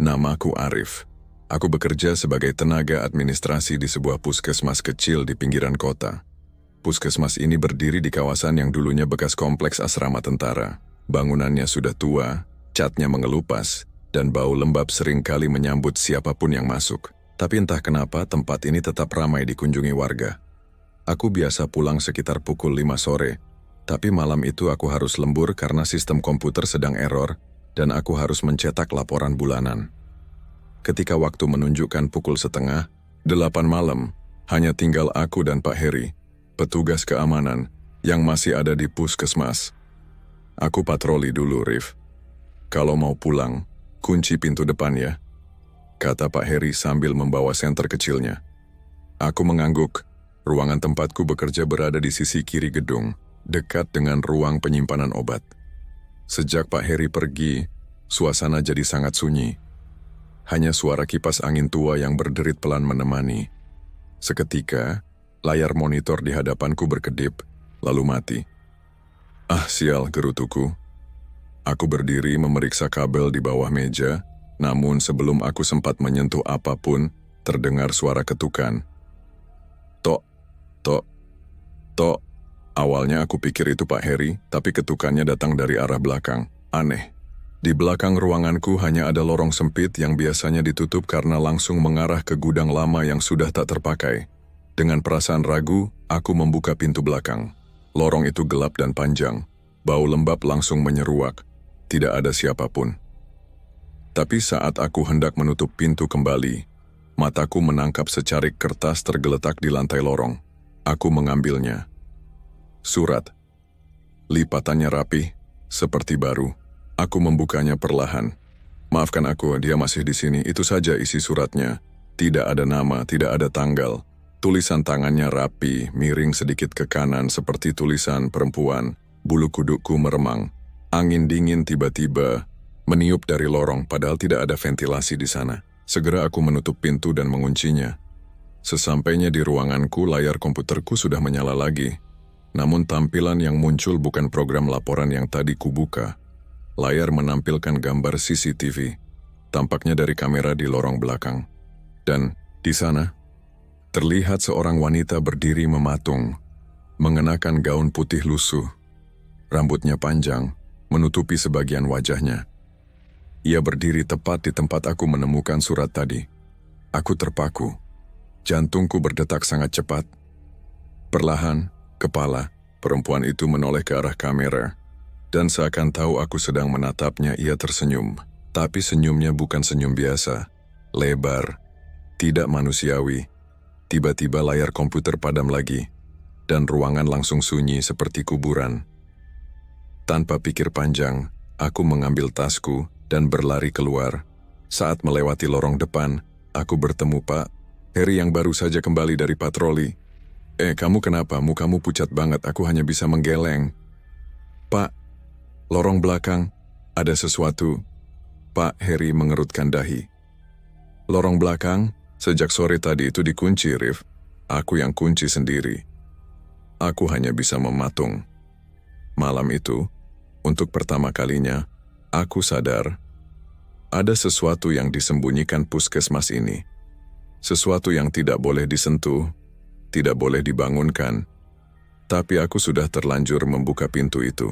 Namaku Arif. Aku bekerja sebagai tenaga administrasi di sebuah puskesmas kecil di pinggiran kota. Puskesmas ini berdiri di kawasan yang dulunya bekas kompleks asrama tentara. Bangunannya sudah tua, catnya mengelupas, dan bau lembab seringkali menyambut siapapun yang masuk. Tapi entah kenapa tempat ini tetap ramai dikunjungi warga. Aku biasa pulang sekitar pukul 5 sore, tapi malam itu aku harus lembur karena sistem komputer sedang error, dan aku harus mencetak laporan bulanan. Ketika waktu menunjukkan pukul 7:30, 8 malam, hanya tinggal aku dan Pak Heri, petugas keamanan, yang masih ada di puskesmas. Aku patroli dulu, Rif. Kalau mau pulang, kunci pintu depan ya, kata Pak Heri sambil membawa senter kecilnya. Aku mengangguk. Ruangan tempatku bekerja berada di sisi kiri gedung, dekat dengan ruang penyimpanan obat. Sejak Pak Heri pergi, suasana jadi sangat sunyi. Hanya suara kipas angin tua yang berderit pelan menemani. Seketika, layar monitor di hadapanku berkedip, lalu mati. Ah, sial, gerutuku. Aku berdiri memeriksa kabel di bawah meja, namun sebelum aku sempat menyentuh apapun, terdengar suara ketukan. Tok, tok, tok. Awalnya aku pikir itu Pak Heri, tapi ketukannya datang dari arah belakang. Aneh. Di belakang ruanganku hanya ada lorong sempit yang biasanya ditutup karena langsung mengarah ke gudang lama yang sudah tak terpakai. Dengan perasaan ragu, aku membuka pintu belakang. Lorong itu gelap dan panjang. Bau lembab langsung menyeruak. Tidak ada siapapun. Tapi saat aku hendak menutup pintu kembali, mataku menangkap secarik kertas tergeletak di lantai lorong. Aku mengambilnya. Surat. Lipatannya rapi, seperti baru. Aku membukanya perlahan. Maafkan aku, dia masih di sini. Itu saja isi suratnya. Tidak ada nama, tidak ada tanggal. Tulisan tangannya rapi, miring sedikit ke kanan seperti tulisan perempuan. Bulu kudukku meremang. Angin dingin tiba-tiba meniup dari lorong, padahal tidak ada ventilasi di sana. Segera aku menutup pintu dan menguncinya. Sesampainya di ruanganku, layar komputerku sudah menyala lagi. Namun tampilan yang muncul bukan program laporan yang tadi kubuka. Layar menampilkan gambar CCTV, tampaknya dari kamera di lorong belakang. Dan di sana, terlihat seorang wanita berdiri mematung, mengenakan gaun putih lusuh. Rambutnya panjang, menutupi sebagian wajahnya. Ia berdiri tepat di tempat aku menemukan surat tadi. Aku terpaku. Jantungku berdetak sangat cepat. Perlahan, kepala perempuan itu menoleh ke arah kamera, dan seakan tahu aku sedang menatapnya, ia tersenyum. Tapi senyumnya bukan senyum biasa, lebar, tidak manusiawi. Tiba-tiba layar komputer padam lagi, dan ruangan langsung sunyi seperti kuburan. Tanpa pikir panjang, aku mengambil tasku dan berlari keluar. Saat melewati lorong depan, aku bertemu Pak Heri yang baru saja kembali dari patroli. Kamu kenapa? Mukamu pucat banget, aku hanya bisa menggeleng. Pak, lorong belakang, ada sesuatu. Pak Heri mengerutkan dahi. Lorong belakang, sejak sore tadi itu dikunci, Rif. Aku yang kunci sendiri. Aku hanya bisa mematung. Malam itu, untuk pertama kalinya, aku sadar ada sesuatu yang disembunyikan puskesmas ini. Sesuatu yang tidak boleh disentuh, tidak boleh dibangunkan. Tapi aku sudah terlanjur membuka pintu itu.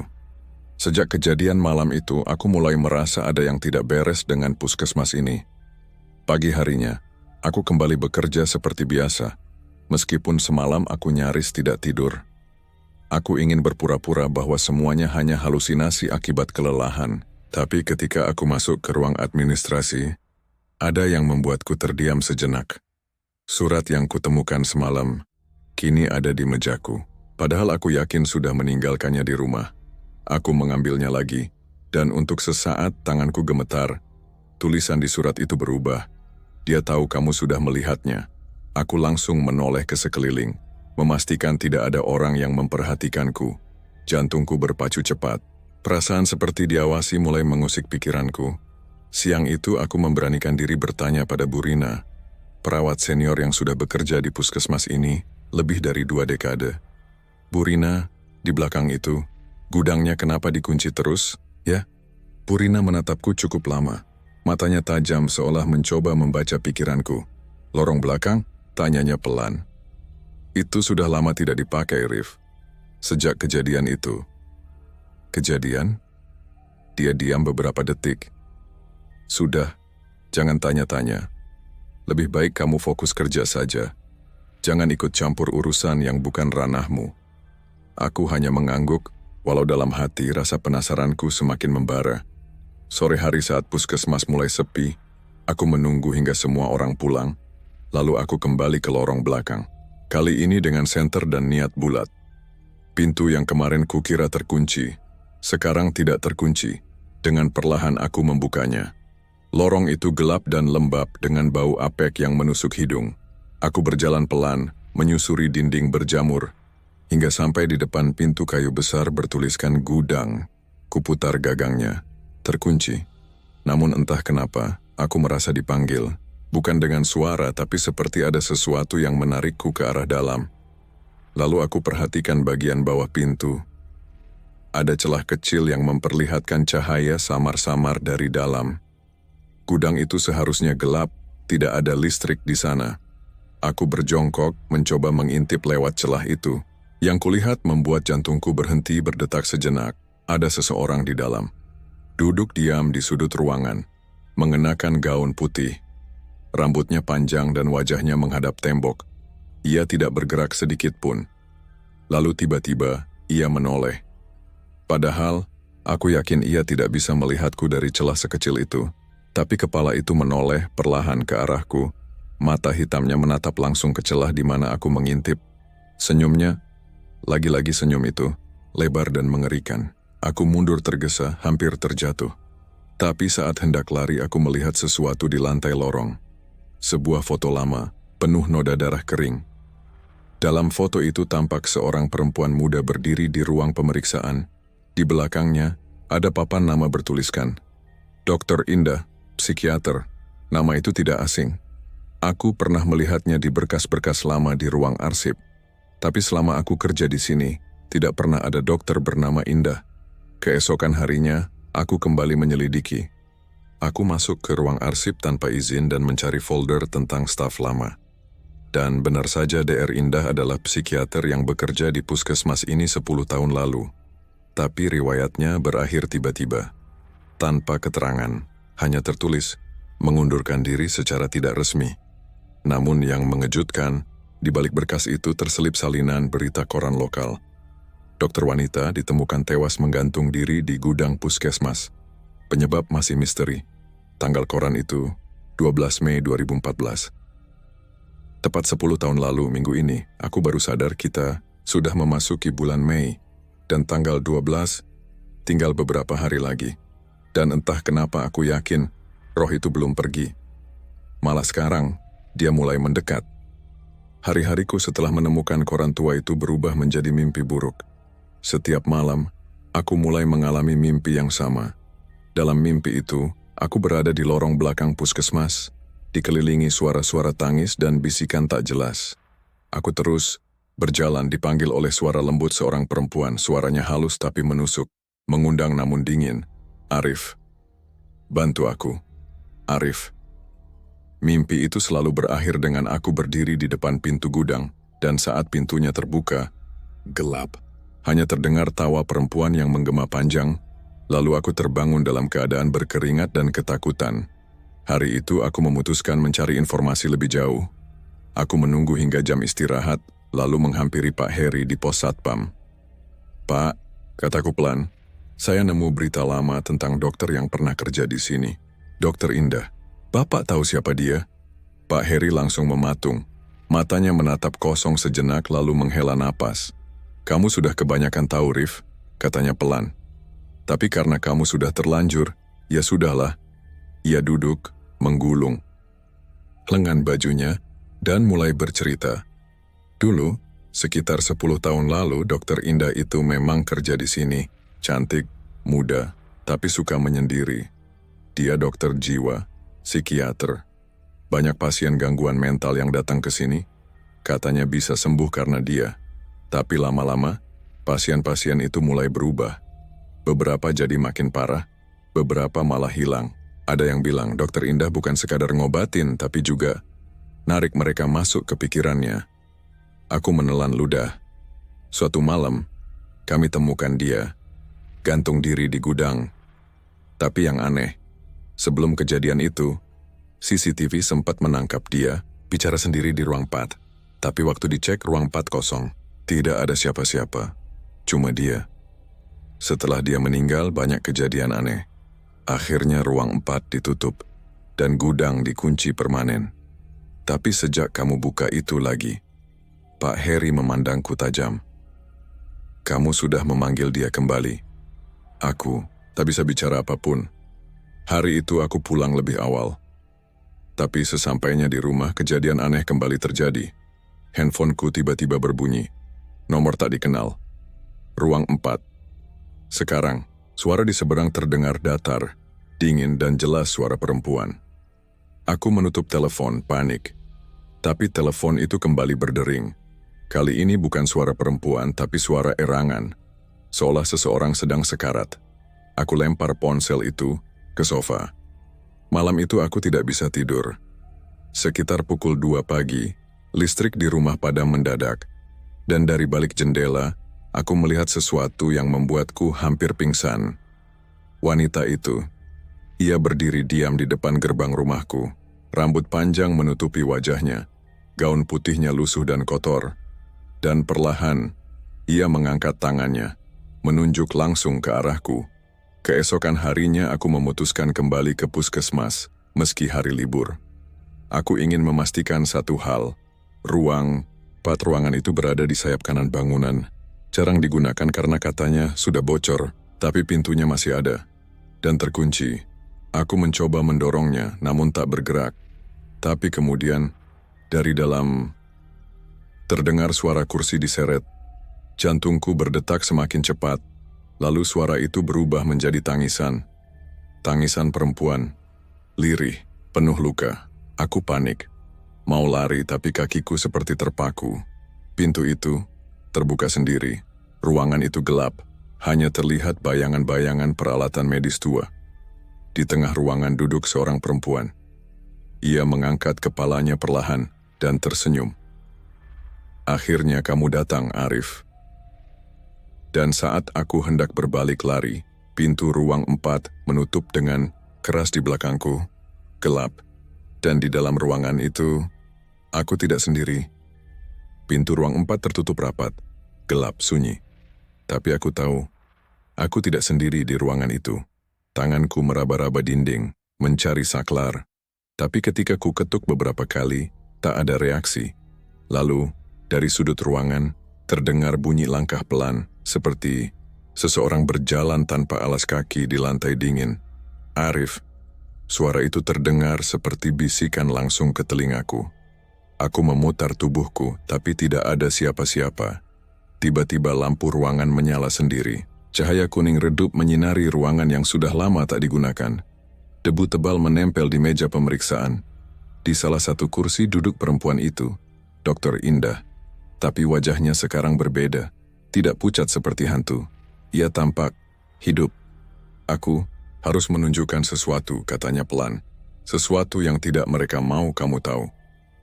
Sejak kejadian malam itu, aku mulai merasa ada yang tidak beres dengan puskesmas ini. Pagi harinya, aku kembali bekerja seperti biasa. Meskipun semalam aku nyaris tidak tidur. Aku ingin berpura-pura bahwa semuanya hanya halusinasi akibat kelelahan. Tapi ketika aku masuk ke ruang administrasi, ada yang membuatku terdiam sejenak. Surat yang kutemukan semalam, kini ada di mejaku. Padahal aku yakin sudah meninggalkannya di rumah. Aku mengambilnya lagi, dan untuk sesaat tanganku gemetar. Tulisan di surat itu berubah. Dia tahu kamu sudah melihatnya. Aku langsung menoleh ke sekeliling, memastikan tidak ada orang yang memperhatikanku. Jantungku berpacu cepat. Perasaan seperti diawasi mulai mengusik pikiranku. Siang itu aku memberanikan diri bertanya pada Bu Rina, perawat senior yang sudah bekerja di puskesmas ini lebih dari 2 dekade. Bu Rina, di belakang itu, gudangnya kenapa dikunci terus, ya? Bu Rina menatapku cukup lama. Matanya tajam seolah mencoba membaca pikiranku. Lorong belakang? Tanyanya pelan. Itu sudah lama tidak dipakai, Rif. Sejak kejadian itu. Kejadian? Dia diam beberapa detik. Sudah, jangan tanya-tanya. Lebih baik kamu fokus kerja saja. Jangan ikut campur urusan yang bukan ranahmu. Aku hanya mengangguk, walau dalam hati rasa penasaranku semakin membara. Sore hari saat puskesmas mulai sepi, aku menunggu hingga semua orang pulang, lalu aku kembali ke lorong belakang. Kali ini dengan senter dan niat bulat. Pintu yang kemarin kukira terkunci, sekarang tidak terkunci. Dengan perlahan aku membukanya. Lorong itu gelap dan lembab dengan bau apek yang menusuk hidung. Aku berjalan pelan, menyusuri dinding berjamur, hingga sampai di depan pintu kayu besar bertuliskan gudang. Kuputar gagangnya. Terkunci. Namun entah kenapa, aku merasa dipanggil. Bukan dengan suara, tapi seperti ada sesuatu yang menarikku ke arah dalam. Lalu aku perhatikan bagian bawah pintu. Ada celah kecil yang memperlihatkan cahaya samar-samar dari dalam. Gudang itu seharusnya gelap, tidak ada listrik di sana. Aku berjongkok, mencoba mengintip lewat celah itu. Yang kulihat membuat jantungku berhenti berdetak sejenak. Ada seseorang di dalam. Duduk diam di sudut ruangan, mengenakan gaun putih. Rambutnya panjang dan wajahnya menghadap tembok. Ia tidak bergerak sedikit pun. Lalu tiba-tiba, ia menoleh. Padahal, aku yakin ia tidak bisa melihatku dari celah sekecil itu. Tapi kepala itu menoleh perlahan ke arahku. Mata hitamnya menatap langsung ke celah di mana aku mengintip. Senyumnya, lagi-lagi senyum itu, lebar dan mengerikan. Aku mundur tergesa, hampir terjatuh. Tapi saat hendak lari aku melihat sesuatu di lantai lorong. Sebuah foto lama, penuh noda darah kering. Dalam foto itu tampak seorang perempuan muda berdiri di ruang pemeriksaan. Di belakangnya, ada papan nama bertuliskan, Dr. Indah, psikiater. Nama itu tidak asing. Aku pernah melihatnya di berkas-berkas lama di ruang arsip. Tapi selama aku kerja di sini, tidak pernah ada dokter bernama Indah. Keesokan harinya, aku kembali menyelidiki. Aku masuk ke ruang arsip tanpa izin dan mencari folder tentang staf lama. Dan benar saja Dr. Indah adalah psikiater yang bekerja di puskesmas ini 10 tahun lalu. Tapi riwayatnya berakhir tiba-tiba. Tanpa keterangan, hanya tertulis, mengundurkan diri secara tidak resmi. Namun yang mengejutkan, di balik berkas itu terselip salinan berita koran lokal. Dokter wanita ditemukan tewas menggantung diri di gudang puskesmas. Penyebab masih misteri. Tanggal koran itu, 12 Mei 2014. Tepat 10 tahun lalu minggu ini, aku baru sadar kita sudah memasuki bulan Mei. Dan tanggal 12, tinggal beberapa hari lagi. Dan entah kenapa aku yakin, roh itu belum pergi. Malah sekarang, dia mulai mendekat. Hari-hariku setelah menemukan koran tua itu berubah menjadi mimpi buruk. Setiap malam, aku mulai mengalami mimpi yang sama. Dalam mimpi itu, aku berada di lorong belakang puskesmas, dikelilingi suara-suara tangis dan bisikan tak jelas. Aku terus berjalan dipanggil oleh suara lembut seorang perempuan, suaranya halus tapi menusuk, mengundang namun dingin. Arif. Bantu aku. Arif. Mimpi itu selalu berakhir dengan aku berdiri di depan pintu gudang, dan saat pintunya terbuka, gelap. Hanya terdengar tawa perempuan yang menggema panjang, lalu aku terbangun dalam keadaan berkeringat dan ketakutan. Hari itu aku memutuskan mencari informasi lebih jauh. Aku menunggu hingga jam istirahat, lalu menghampiri Pak Heri di pos satpam. Pak, kataku pelan, saya nemu berita lama tentang dokter yang pernah kerja di sini. Dokter Indah. Bapak tahu siapa dia? Pak Heri langsung mematung. Matanya menatap kosong sejenak lalu menghela napas. Kamu sudah kebanyakan tahu, Rif, katanya pelan. Tapi karena kamu sudah terlanjur, ya sudahlah. Ia duduk, menggulung lengan bajunya, dan mulai bercerita. Dulu, sekitar 10 tahun lalu, Dokter Indah itu memang kerja di sini. Cantik, muda, tapi suka menyendiri. Dia dokter jiwa, psikiater. Banyak pasien gangguan mental yang datang ke sini. Katanya bisa sembuh karena dia. Tapi lama-lama, pasien-pasien itu mulai berubah. Beberapa jadi makin parah, beberapa malah hilang. Ada yang bilang Dokter Indah bukan sekadar ngobatin, tapi juga narik mereka masuk ke pikirannya. Aku menelan ludah. Suatu malam, kami temukan dia, gantung diri di gudang. Tapi yang aneh, sebelum kejadian itu, CCTV sempat menangkap dia bicara sendiri di ruang 4. Tapi waktu dicek ruang 4 kosong, tidak ada siapa-siapa, cuma dia. Setelah dia meninggal, banyak kejadian aneh. Akhirnya ruang 4 ditutup dan gudang dikunci permanen. Tapi sejak kamu buka itu lagi, Pak Heri memandangku tajam. Kamu sudah memanggil dia kembali. Aku tak bisa bicara apapun. Hari itu aku pulang lebih awal. Tapi sesampainya di rumah, kejadian aneh kembali terjadi. Handphoneku tiba-tiba berbunyi. Nomor tak dikenal. Ruang 4. Sekarang, suara di seberang terdengar datar, dingin dan jelas suara perempuan. Aku menutup telepon, panik. Tapi telepon itu kembali berdering. Kali ini bukan suara perempuan, tapi suara erangan. Seolah seseorang sedang sekarat. Aku lempar ponsel itu ke sofa. Malam itu aku tidak bisa tidur. Sekitar pukul 2 pagi, listrik di rumah padam mendadak. Dan dari balik jendela, aku melihat sesuatu yang membuatku hampir pingsan. Wanita itu, ia berdiri diam di depan gerbang rumahku. Rambut panjang menutupi wajahnya. Gaun putihnya lusuh dan kotor. Dan perlahan, ia mengangkat tangannya, menunjuk langsung ke arahku. Keesokan harinya aku memutuskan kembali ke puskesmas, meski hari libur. Aku ingin memastikan satu hal. Ruangan itu berada di sayap kanan bangunan. Jarang digunakan karena katanya sudah bocor, tapi pintunya masih ada. Dan terkunci. Aku mencoba mendorongnya, namun tak bergerak. Tapi kemudian, dari dalam, terdengar suara kursi diseret. Jantungku berdetak semakin cepat. Lalu suara itu berubah menjadi tangisan. Tangisan perempuan. Lirih, penuh luka. Aku panik. Mau lari tapi kakiku seperti terpaku. Pintu itu terbuka sendiri. Ruangan itu gelap. Hanya terlihat bayangan-bayangan peralatan medis tua. Di tengah ruangan duduk seorang perempuan. Ia mengangkat kepalanya perlahan dan tersenyum. Akhirnya kamu datang, Arif. Dan saat aku hendak berbalik lari, pintu ruang 4 menutup dengan keras di belakangku. Gelap. Dan di dalam ruangan itu, aku tidak sendiri. Pintu ruang 4 tertutup rapat. Gelap, sunyi. Tapi aku tahu, aku tidak sendiri di ruangan itu. Tanganku meraba-raba dinding, mencari saklar. Tapi ketika ku ketuk beberapa kali, tak ada reaksi. Lalu, dari sudut ruangan, terdengar bunyi langkah pelan, seperti seseorang berjalan tanpa alas kaki di lantai dingin. Arif, suara itu terdengar seperti bisikan langsung ke telingaku. Aku memutar tubuhku, tapi tidak ada siapa-siapa. Tiba-tiba lampu ruangan menyala sendiri. Cahaya kuning redup menyinari ruangan yang sudah lama tak digunakan. Debu tebal menempel di meja pemeriksaan. Di salah satu kursi duduk perempuan itu, Dokter Indah. Tapi wajahnya sekarang berbeda. Tidak pucat seperti hantu. Ia tampak hidup. Aku harus menunjukkan sesuatu, katanya pelan. Sesuatu yang tidak mereka mau kamu tahu.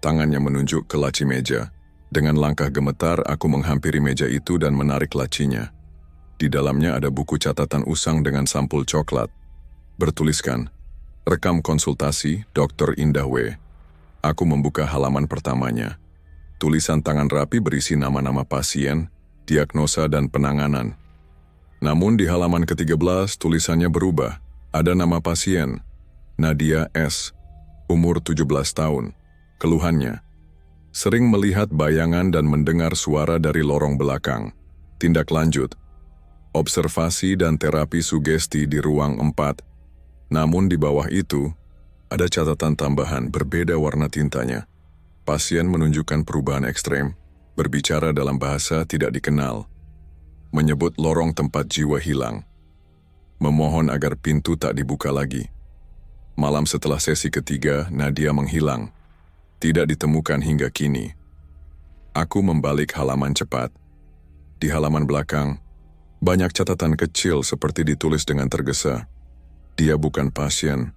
Tangannya menunjuk ke laci meja. Dengan langkah gemetar, aku menghampiri meja itu dan menarik lacinya. Di dalamnya ada buku catatan usang dengan sampul coklat. Bertuliskan, rekam konsultasi Dr. Indah W. Aku membuka halaman pertamanya. Tulisan tangan rapi berisi nama-nama pasien, diagnosa dan penanganan. Namun di halaman ke-13 tulisannya berubah. Ada nama pasien, Nadia S., umur 17 tahun. Keluhannya, sering melihat bayangan dan mendengar suara dari lorong belakang. Tindak lanjut, observasi dan terapi sugesti di ruang 4. Namun di bawah itu, ada catatan tambahan berbeda warna tintanya. Pasien menunjukkan perubahan ekstrem, berbicara dalam bahasa tidak dikenal, menyebut lorong tempat jiwa hilang, memohon agar pintu tak dibuka lagi. Malam setelah sesi ketiga, Nadia menghilang. Tidak ditemukan hingga kini. Aku membalik halaman cepat. Di halaman belakang, banyak catatan kecil seperti ditulis dengan tergesa. Dia bukan pasien.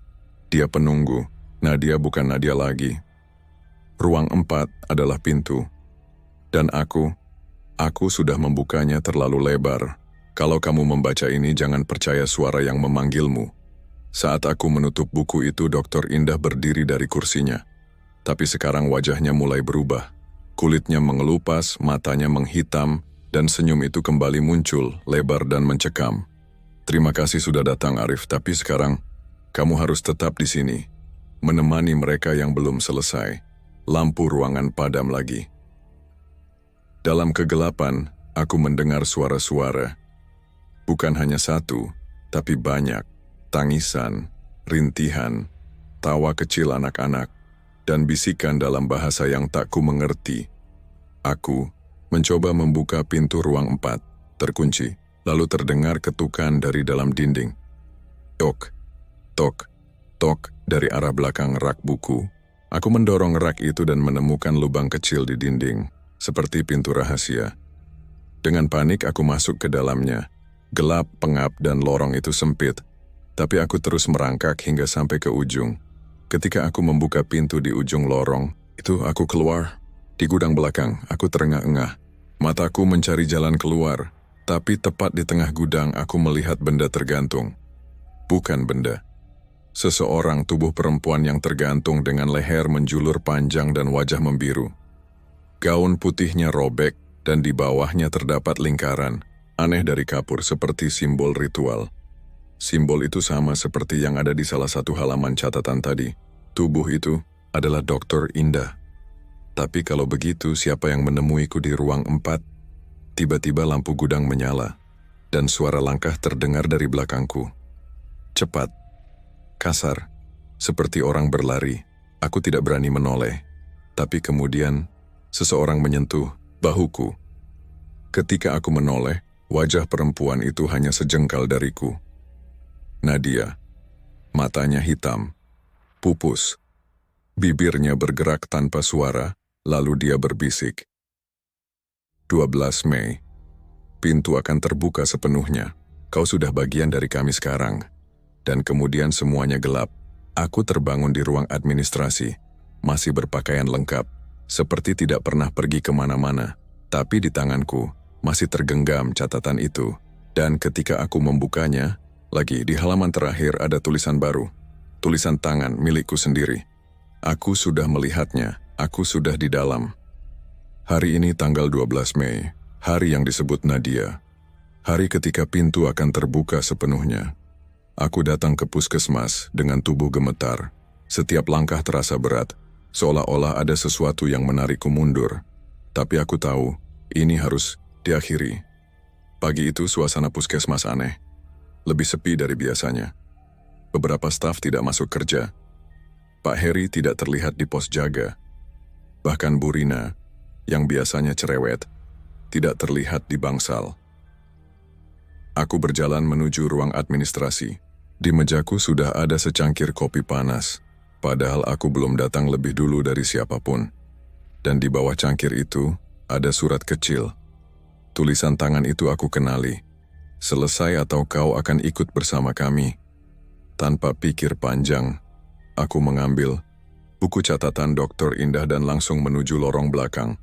Dia penunggu. Nadia bukan Nadia lagi. Ruang 4 adalah pintu. Dan aku sudah membukanya terlalu lebar. Kalau kamu membaca ini, jangan percaya suara yang memanggilmu. Saat aku menutup buku itu, Dr. Indah berdiri dari kursinya. Tapi sekarang wajahnya mulai berubah. Kulitnya mengelupas, matanya menghitam, dan senyum itu kembali muncul, lebar dan mencekam. Terima kasih sudah datang, Arif, tapi sekarang kamu harus tetap di sini, menemani mereka yang belum selesai. Lampu ruangan padam lagi. Dalam kegelapan, aku mendengar suara-suara. Bukan hanya satu, tapi banyak. Tangisan, rintihan, tawa kecil anak-anak, dan bisikan dalam bahasa yang tak ku mengerti. Aku mencoba membuka pintu ruang 4, terkunci, lalu terdengar ketukan dari dalam dinding. Tok, tok, tok dari arah belakang rak buku. Aku mendorong rak itu dan menemukan lubang kecil di dinding, seperti pintu rahasia. Dengan panik aku masuk ke dalamnya. Gelap, pengap, dan lorong itu sempit. Tapi aku terus merangkak hingga sampai ke ujung. Ketika aku membuka pintu di ujung lorong, itu aku keluar. Di gudang belakang, aku terengah-engah. Mataku mencari jalan keluar, tapi tepat di tengah gudang aku melihat benda tergantung. Bukan benda. Seseorang, tubuh perempuan yang tergantung dengan leher menjulur panjang dan wajah membiru. Gaun putihnya robek dan di bawahnya terdapat lingkaran, aneh dari kapur seperti simbol ritual. Simbol itu sama seperti yang ada di salah satu halaman catatan tadi. Tubuh itu adalah Dr. Indah. Tapi kalau begitu, siapa yang menemuiku di ruang 4? Tiba-tiba lampu gudang menyala, dan suara langkah terdengar dari belakangku. Cepat, kasar, seperti orang berlari. Aku tidak berani menoleh, tapi kemudian seseorang menyentuh bahuku. Ketika aku menoleh, wajah perempuan itu hanya sejengkal dariku. Nadia, matanya hitam, pupus, bibirnya bergerak tanpa suara, lalu dia berbisik. 12 Mei, pintu akan terbuka sepenuhnya. Kau sudah bagian dari kami sekarang. Dan kemudian semuanya gelap. Aku terbangun di ruang administrasi, masih berpakaian lengkap, seperti tidak pernah pergi kemana-mana. Tapi di tanganku masih tergenggam catatan itu. Dan ketika aku membukanya, lagi di halaman terakhir ada tulisan baru. Tulisan tangan milikku sendiri. Aku sudah melihatnya, aku sudah di dalam. Hari ini tanggal 12 Mei, hari yang disebut Nadia. Hari ketika pintu akan terbuka sepenuhnya. Aku datang ke puskesmas dengan tubuh gemetar. Setiap langkah terasa berat, seolah-olah ada sesuatu yang menarikku mundur. Tapi aku tahu, ini harus diakhiri. Pagi itu suasana puskesmas aneh. Lebih sepi dari biasanya. Beberapa staf tidak masuk kerja. Pak Heri tidak terlihat di pos jaga. Bahkan Bu Rina, yang biasanya cerewet, tidak terlihat di bangsal. Aku berjalan menuju ruang administrasi. Di mejaku sudah ada secangkir kopi panas, padahal aku belum datang lebih dulu dari siapapun. Dan di bawah cangkir itu, ada surat kecil. Tulisan tangan itu aku kenali. Selesai atau kau akan ikut bersama kami. Tanpa pikir panjang, aku mengambil buku catatan Dr. Indah dan langsung menuju lorong belakang.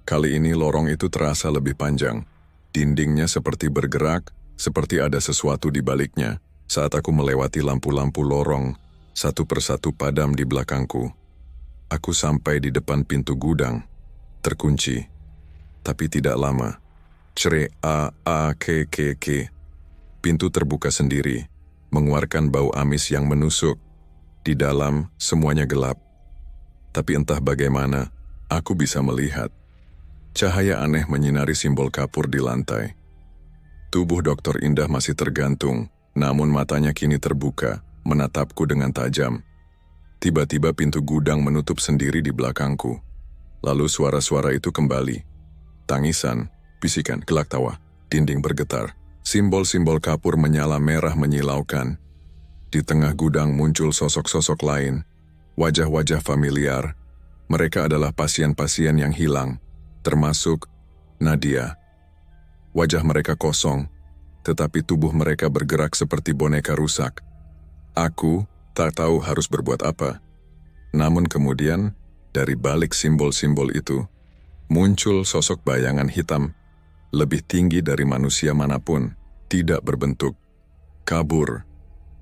Kali ini lorong itu terasa lebih panjang. Dindingnya seperti bergerak, seperti ada sesuatu di baliknya. Saat aku melewati lampu-lampu lorong, satu persatu padam di belakangku. Aku sampai di depan pintu gudang, terkunci. Tapi tidak lama. K. Pintu terbuka sendiri, mengeluarkan bau amis yang menusuk. Di dalam, semuanya gelap. Tapi entah bagaimana, aku bisa melihat. Cahaya aneh menyinari simbol kapur di lantai. Tubuh Dr. Indah masih tergantung, namun matanya kini terbuka, menatapku dengan tajam. Tiba-tiba pintu gudang menutup sendiri di belakangku. Lalu suara-suara itu kembali. Tangisan, bisikan, gelak tawa, dinding bergetar. Simbol-simbol kapur menyala merah menyilaukan. Di tengah gudang muncul sosok-sosok lain. Wajah-wajah familiar. Mereka adalah pasien-pasien yang hilang, termasuk Nadia. Wajah mereka kosong, tetapi tubuh mereka bergerak seperti boneka rusak. Aku Tak tahu harus berbuat apa. Namun kemudian, dari balik simbol-simbol itu, muncul sosok bayangan hitam, lebih tinggi dari manusia manapun, tidak berbentuk, kabur,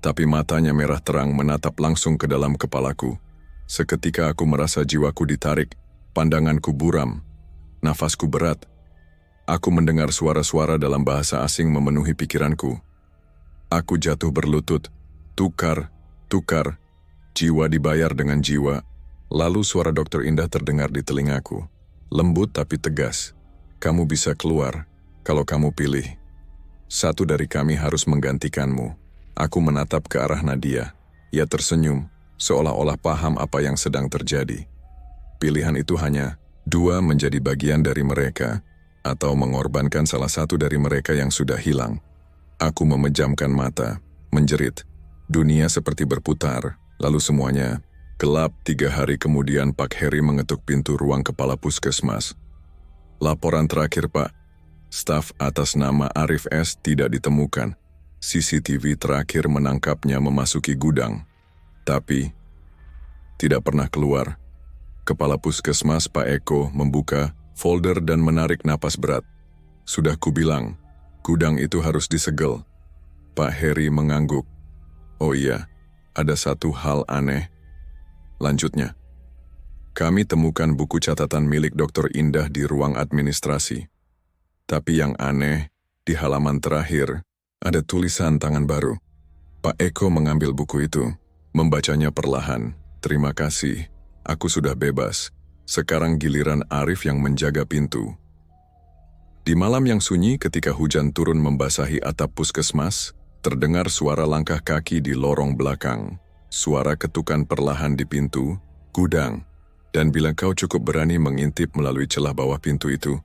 tapi matanya merah terang menatap langsung ke dalam kepalaku. Seketika aku merasa jiwaku ditarik, pandanganku buram, nafasku berat. Aku mendengar suara-suara dalam bahasa asing memenuhi pikiranku. Aku jatuh berlutut, tukar, jiwa dibayar dengan jiwa. Lalu suara Dokter Indah terdengar di telingaku, lembut tapi tegas. Kamu bisa keluar, kalau kamu pilih. Satu dari kami harus menggantikanmu. Aku menatap ke arah Nadia. Ia tersenyum, seolah-olah paham apa yang sedang terjadi. Pilihan itu hanya, dua menjadi bagian dari mereka, atau mengorbankan salah satu dari mereka yang sudah hilang. Aku memejamkan mata, menjerit. Dunia seperti berputar, lalu semuanya gelap. 3 hari kemudian Pak Heri mengetuk pintu ruang kepala puskesmas. Laporan terakhir, Pak. Staf atas nama Arif S. tidak ditemukan. CCTV terakhir menangkapnya memasuki gudang. Tapi, tidak pernah keluar. Kepala puskesmas Pak Eko membuka folder dan menarik napas berat. Sudah kubilang, gudang itu harus disegel. Pak Heri mengangguk. Oh iya, ada satu hal aneh. Lanjutnya, kami temukan buku catatan milik Dokter Indah di ruang administrasi. Tapi yang aneh, di halaman terakhir, ada tulisan tangan baru. Pak Eko mengambil buku itu, membacanya perlahan. Terima kasih, aku sudah bebas. Sekarang giliran Arif yang menjaga pintu. Di malam yang sunyi ketika hujan turun membasahi atap puskesmas, terdengar suara langkah kaki di lorong belakang. Suara ketukan perlahan di pintu, gudang. Dan bila kau cukup berani mengintip melalui celah bawah pintu itu,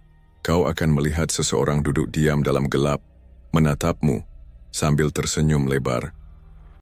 kau akan melihat seseorang duduk diam dalam gelap, menatapmu, sambil tersenyum lebar.